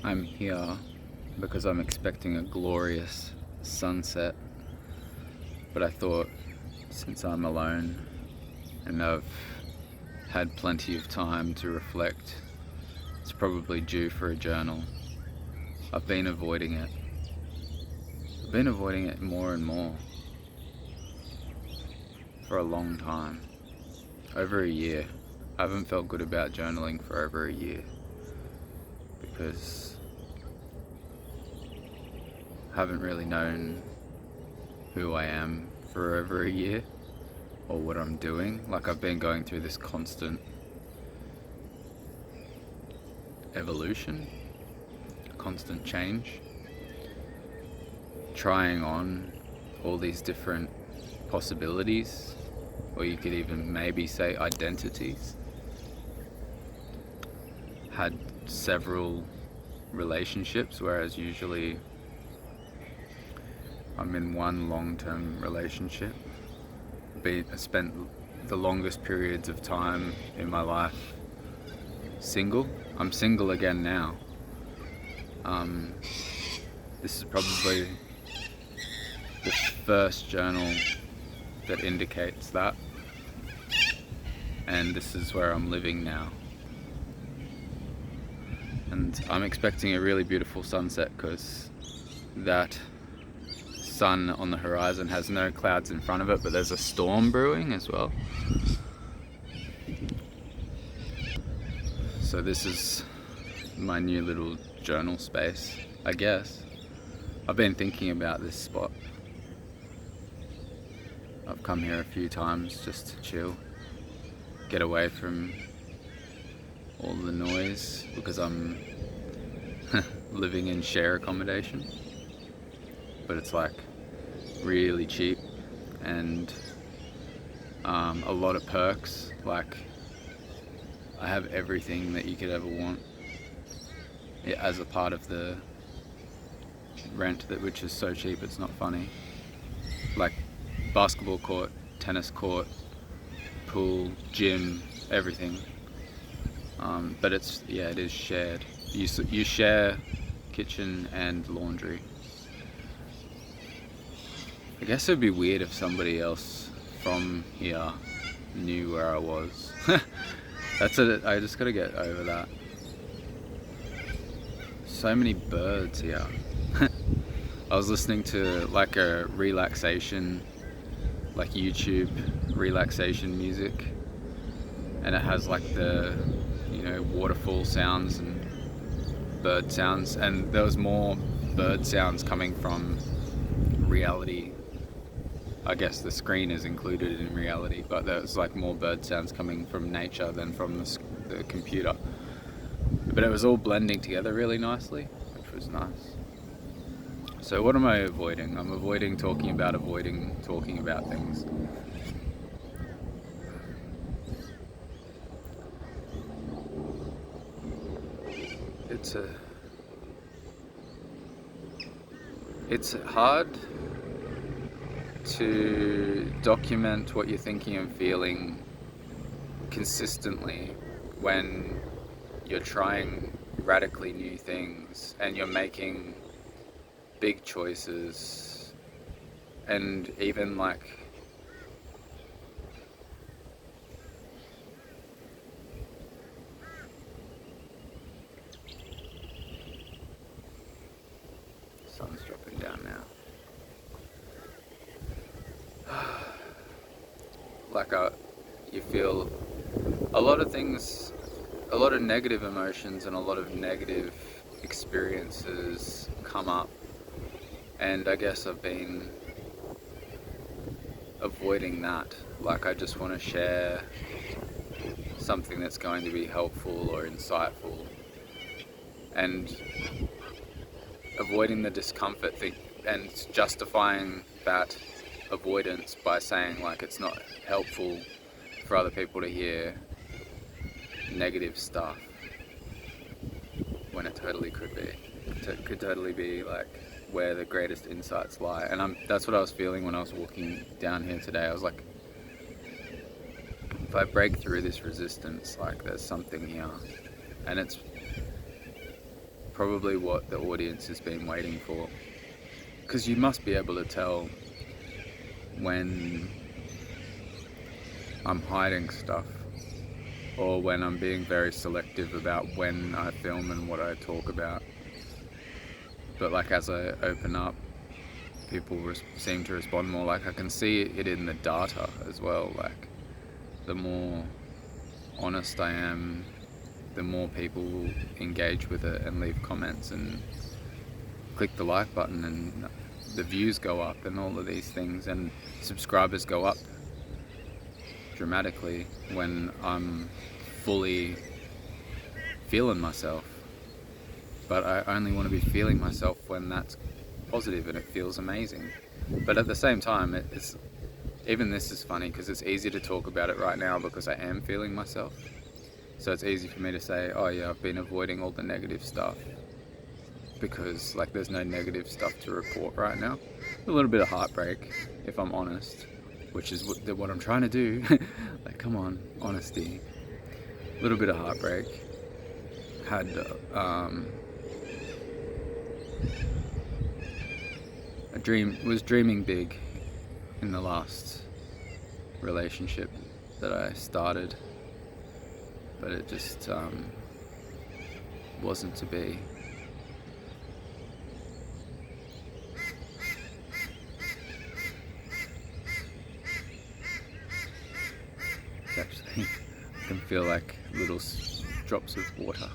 I'm here because I'm expecting a glorious sunset, but I thought since I'm alone and I've had plenty of time to reflect, it's probably due for a journal. I've been avoiding it. I've been avoiding it more and more for a long time. Over a year. I haven't felt good about journaling for over a year because I haven't really known who I am for over a year or what I'm doing. Like, I've been going through this constant evolution, constant change, trying on all these different possibilities, or you could even maybe say identities. Had several relationships, whereas usually I'm in one long-term relationship. I spent the longest periods of time in my life single. I'm single again now. This is probably the first journal that indicates that, and this is where I'm living now. And I'm expecting a really beautiful sunset because that sun on the horizon has no clouds in front of it, but there's a storm brewing as well. So this is my new little journal space, I guess. I've been thinking about this spot. I've come here a few times just to chill, get away from all the noise because I'm living in share accommodation, but it's like really cheap and a lot of perks. Like, I have everything that you could ever want as a part of the rent, which is so cheap it's not funny. Like basketball court, tennis court, pool, gym, everything. But it is shared. You share kitchen and laundry. I guess it'd be weird if somebody else from here knew where I was. That's it. I just gotta get over that. So many birds here. I was listening to like a relaxation, like YouTube relaxation music, and it has like the, waterfall sounds and bird sounds, and there was more bird sounds coming from reality. I guess the screen is included in reality, but there's like more bird sounds coming from nature than from the computer. But it was all blending together really nicely, which was nice. So what am I avoiding? I'm avoiding talking about things. It's hard to document what you're thinking and feeling consistently when you're trying radically new things and you're making big choices, and even like sun's dropping down now. Like you feel a lot of things, a lot of negative emotions and a lot of negative experiences come up, and I guess I've been avoiding that. Like, I just want to share something that's going to be helpful or insightful, and avoiding the discomfort thing and justifying that avoidance by saying like it's not helpful for other people to hear negative stuff when it totally could be. It could totally be like where the greatest insights lie. And that's what I was feeling when I was walking down here today. I was like, if I break through this resistance, like there's something here. And it's probably what the audience has been waiting for, because you must be able to tell when I'm hiding stuff, or when I'm being very selective about when I film and what I talk about. But like as I open up, people seem to respond more. Like I can see it in the data as well. Like the more honest I am, the more people engage with it and leave comments and click the like button, and the views go up and all of these things, and subscribers go up dramatically when I'm fully feeling myself. But I only want to be feeling myself when that's positive and it feels amazing. But at the same time, it's even this is funny because it's easy to talk about it right now because I am feeling myself. So it's easy for me to say, oh yeah, I've been avoiding all the negative stuff because like there's no negative stuff to report right now. A little bit of heartbreak, if I'm honest, which is what I'm trying to do. Like, come on, honesty. A little bit of heartbreak. Had was dreaming big in the last relationship that I started, but it just wasn't to be. It's actually, I can feel like little drops of water.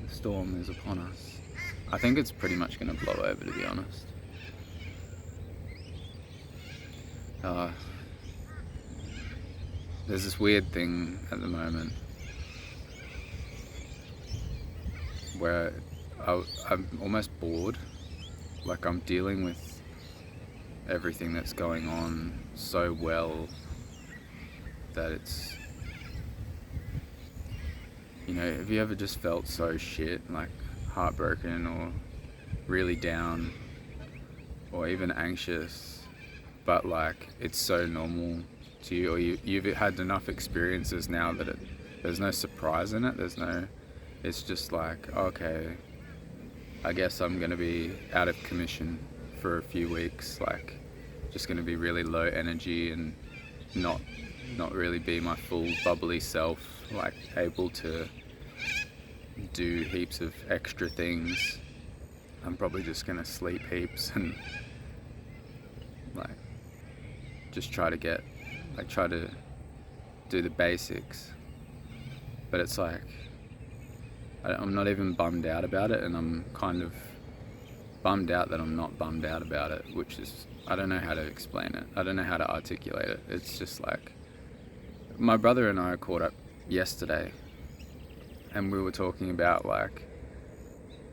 The storm is upon us. I think it's pretty much going to blow over, to be honest. There's this weird thing at the moment where I'm almost bored. Like I'm dealing with everything that's going on so well that it's, you know, have you ever just felt so shit, like heartbroken or really down or even anxious, but like it's so normal to you, or you've had enough experiences now that there's no surprise in it, it's just like, okay, I guess I'm gonna be out of commission for a few weeks, like just gonna be really low energy and not really be my full bubbly self, like able to do heaps of extra things. I'm probably just gonna sleep heaps and like just try to do the basics. But it's like I'm not even bummed out about it, and I'm kind of bummed out that I'm not bummed out about it, which is, I don't know how to explain it. I don't know how to articulate it. It's just like, my brother and I caught up yesterday and we were talking about like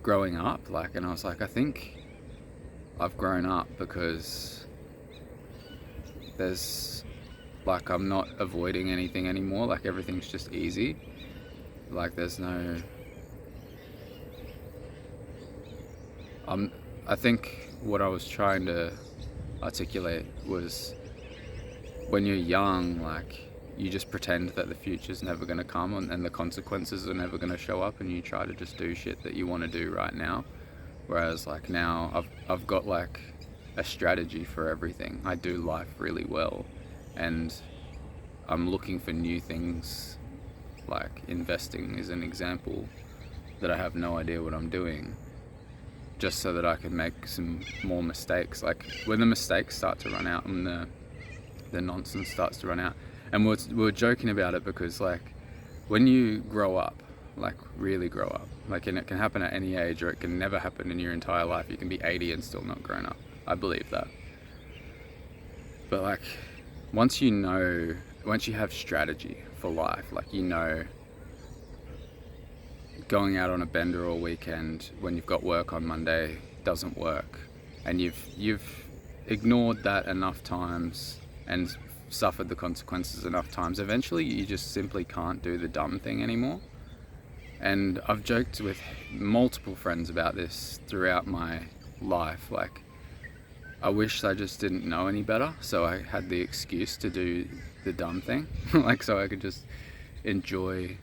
growing up, like, and I was like, I think I've grown up because there's like, I'm not avoiding anything anymore. Like everything's just easy. Like there's no, I think what I was trying to articulate was, when you're young, like you just pretend that the future's never going to come and the consequences are never going to show up, and you try to just do shit that you want to do right now. Whereas like now I've got like a strategy for everything. I do life really well, and I'm looking for new things. Like investing is an example that I have no idea what I'm doing, just so that I can make some more mistakes. Like when the mistakes start to run out and the nonsense starts to run out. And we were joking about it because like when you grow up, like really grow up, like, and it can happen at any age, or it can never happen in your entire life. You can be 80 and still not grown up. I believe that. But like once you have strategy for life, like, you know, going out on a bender all weekend when you've got work on Monday doesn't work, and you've ignored that enough times and suffered the consequences enough times, eventually you just simply can't do the dumb thing anymore. And I've joked with multiple friends about this throughout my life. Like, I wish I just didn't know any better, so I had the excuse to do the dumb thing. Like, so I could just enjoy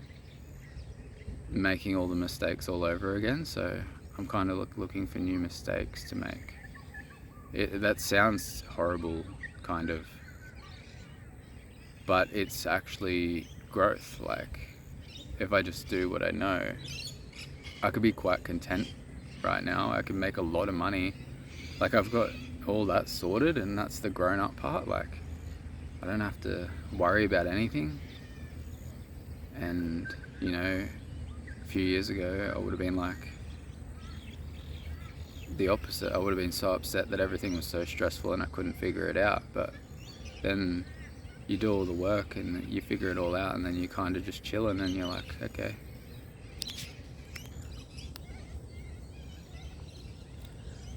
making all the mistakes all over again, so I'm kind of looking for new mistakes to make. That sounds horrible, kind of, but it's actually growth. Like, if I just do what I know, I could be quite content right now. I can make a lot of money. Like, I've got all that sorted, and that's the grown-up part. Like, I don't have to worry about anything. And, you know, a few years ago, I would have been like the opposite. I would have been so upset that everything was so stressful and I couldn't figure it out. But then you do all the work and you figure it all out, and then you kind of just chill, and then you're like, okay.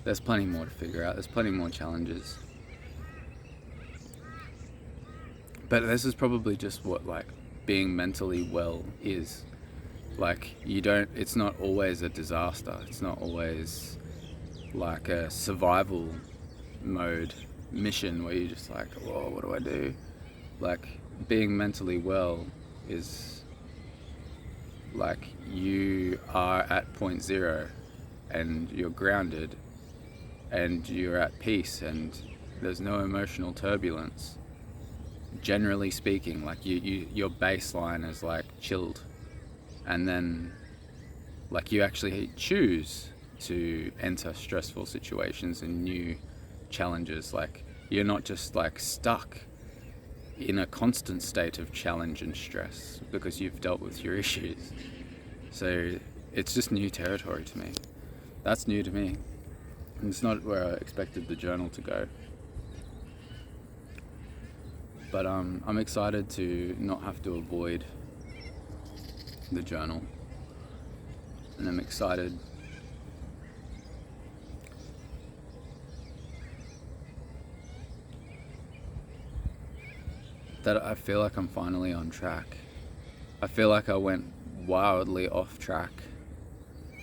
There's plenty more to figure out. There's plenty more challenges. But this is probably just what, like, being mentally well is. Like, it's not always a disaster. It's not always like a survival mode mission where you're just like, whoa, what do I do? Like, being mentally well is like you are at point zero and you're grounded and you're at peace and there's no emotional turbulence. Generally speaking, like your baseline is like chilled, and then like you actually choose to enter stressful situations and new challenges. Like, you're not just like stuck in a constant state of challenge and stress because you've dealt with your issues. So it's just new territory to me. That's new to me. And it's not where I expected the journal to go. But I'm excited to not have to avoid the journal. And I'm excited that I feel like I'm finally on track. I feel like I went wildly off track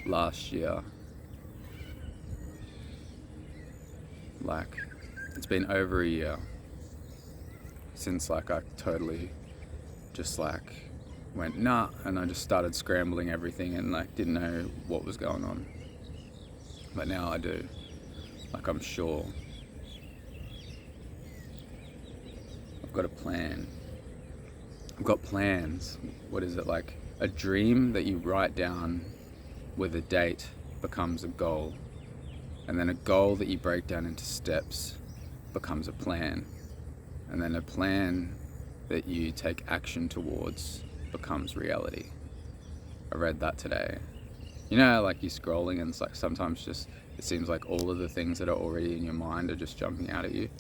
last year. Like, it's been over a year since like I totally just like went nah, and I just started scrambling everything and like didn't know what was going on. But now I do. Like, I'm sure. I've got a plan. I've got plans. What is it, like a dream that you write down with a date becomes a goal, and then a goal that you break down into steps becomes a plan, and then a plan that you take action towards becomes reality. I read that today. You know how like you're scrolling and it's like sometimes just it seems like all of the things that are already in your mind are just jumping out at you.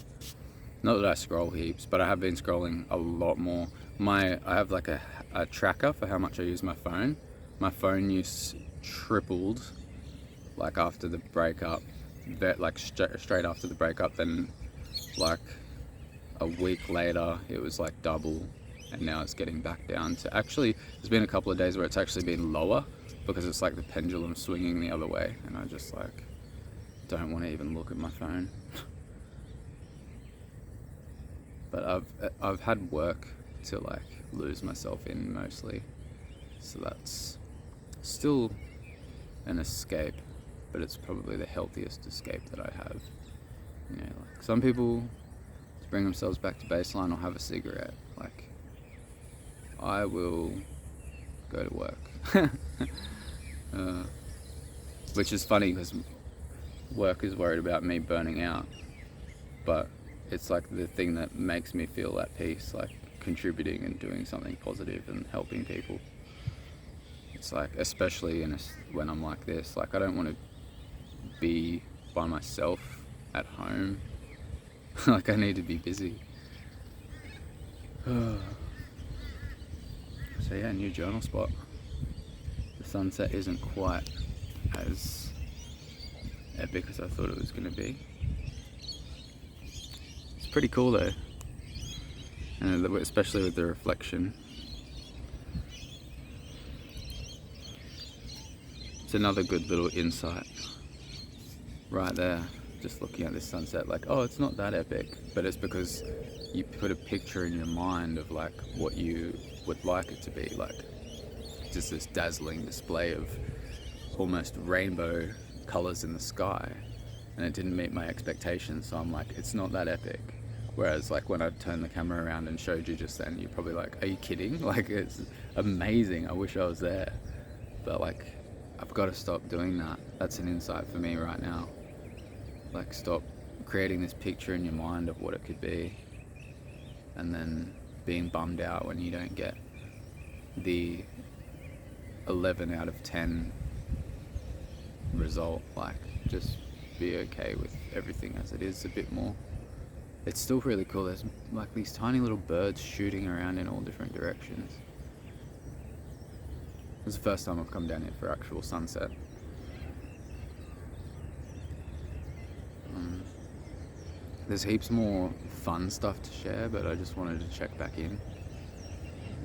Not that I scroll heaps, but I have been scrolling a lot more. I have like a tracker for how much I use my phone. My phone use tripled like after the breakup, like straight after the breakup. Then like a week later it was like double, and now it's getting back down to, actually there's been a couple of days where it's actually been lower because it's like the pendulum swinging the other way, and I just like don't want to even look at my phone. But I've had work to like lose myself in mostly, so that's still an escape, but it's probably the healthiest escape that I have. You know, like some people to bring themselves back to baseline or have a cigarette. Like, I will go to work. Which is funny because work is worried about me burning out, but it's like the thing that makes me feel at peace, like contributing and doing something positive and helping people. It's like, especially when I'm like this, like I don't want to be by myself at home. Like, I need to be busy. So yeah, new journal spot. The sunset isn't quite as epic as I thought it was going to be. It's pretty cool though, and especially with the reflection. It's another good little insight right there, just looking at this sunset, like, oh, it's not that epic, but it's because you put a picture in your mind of like what you would like it to be like. just this dazzling display of almost rainbow colors in the sky, and it didn't meet my expectations. So I'm like, it's not that epic. Whereas like when I turned the camera around and showed you just then, you're probably like, are you kidding? Like, it's amazing. I wish I was there. But like, I've got to stop doing that. That's an insight for me right now. Like, stop creating this picture in your mind of what it could be, and then being bummed out when you don't get the 11 out of 10 result. Like, just be okay with everything as it is a bit more. It's still really cool. There's like these tiny little birds shooting around in all different directions. It's the first time I've come down here for actual sunset. There's heaps more fun stuff to share, but I just wanted to check back in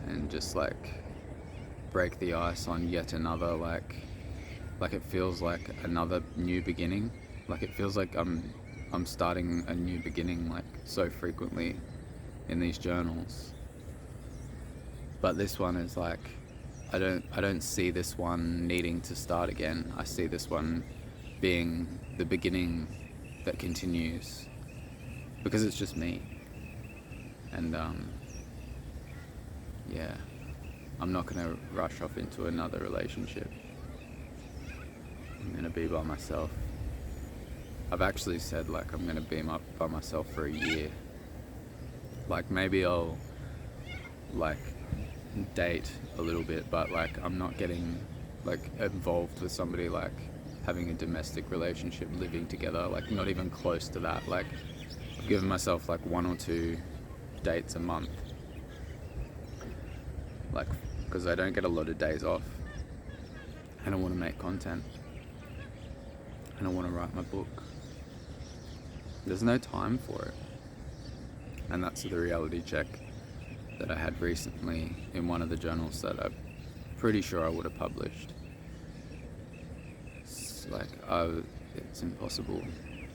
and just like break the ice on yet another, like it feels like another new beginning. Like it feels like I'm starting a new beginning, like so frequently in these journals. But this one is like, I don't see this one needing to start again. I see this one being the beginning that continues, because it's just me. And yeah, I'm not gonna rush off into another relationship. I'm gonna be by myself. I've actually said like I'm gonna be by myself for a year. Like maybe I'll like date a little bit, but like I'm not getting like involved with somebody, like having a domestic relationship, living together, like not even close to that. Like I've given myself like 1 or 2 dates a month, like because I don't get a lot of days off, and I want to make content, and I want to write my book. There's no time for it. And that's the reality check that I had recently in one of the journals that I'm pretty sure I would have published. It's like, it's impossible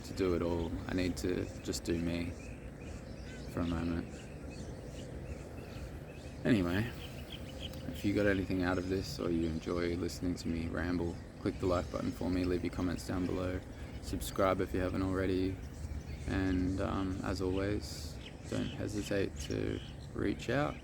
to do it all. I need to just do me for a moment. Anyway, if you got anything out of this, or you enjoy listening to me ramble, click the like button for me, leave your comments down below, subscribe if you haven't already, and as always, don't hesitate to reach out.